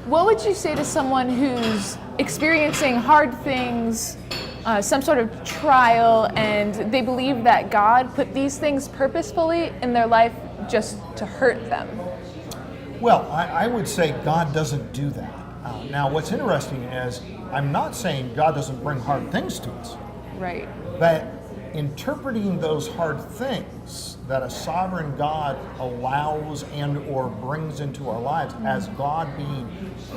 What would you say to someone who's experiencing hard things, some sort of trial, and they believe that God put these things purposefully in their life just to hurt them? Well, I would say God doesn't do that. Now, what's interesting is I'm not saying God doesn't bring hard things to us, Right. but interpreting those hard things that a sovereign God allows and or brings into our lives as God being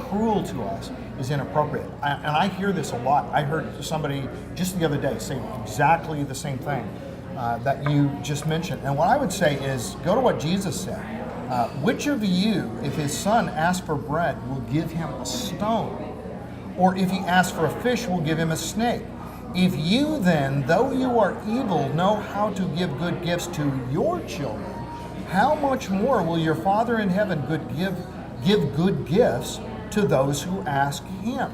cruel to us is inappropriate. And I hear this a lot. I heard somebody just the other day say exactly the same thing that you just mentioned. And what I would say is go to what Jesus said. Which of you, if his son asks for bread, will give him a stone? Or if he asks for a fish, will give him a snake? If you then, though you are evil, know how to give good gifts to your children, how much more will your Father in heaven give good gifts to those who ask him?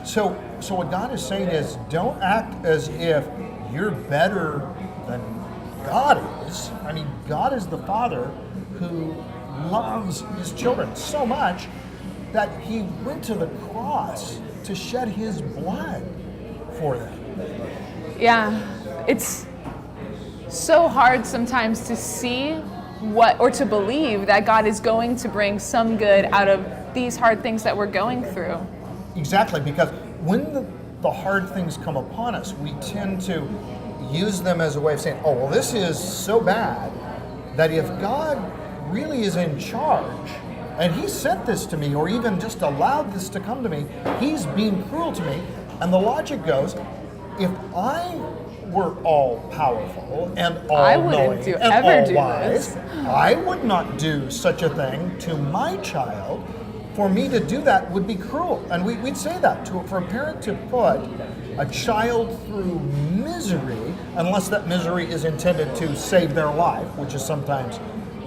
So what God is saying is, don't act as if you're better than God is. I mean, God is the Father who loves his children so much that he went to the cross to shed his blood for them. Yeah, it's so hard sometimes to see or to believe that God is going to bring some good out of these hard things that we're going through. Exactly, because when the hard things come upon us, we tend to use them as a way of saying, oh, well, this is so bad that if God really is in charge and he sent this to me or even just allowed this to come to me, he's being cruel to me. And the logic goes, if I were all powerful and all knowing and all wise, I would not do such a thing to my child. For me to do that would be cruel. And we'd say that for a parent to put a child through misery, unless that misery is intended to save their life, which is sometimes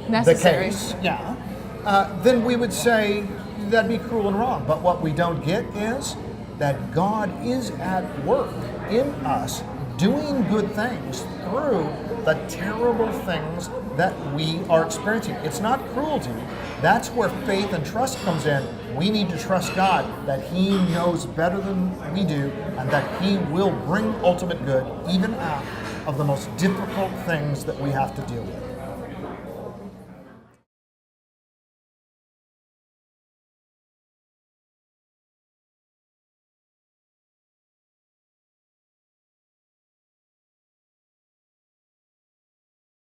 necessary. The case, then we would say that'd be cruel and wrong. But what we don't get is that God is at work in us doing good things through the terrible things that we are experiencing. It's not cruelty. That's where faith and trust comes in. We need to trust God that he knows better than we do and that he will bring ultimate good even out of the most difficult things that we have to deal with.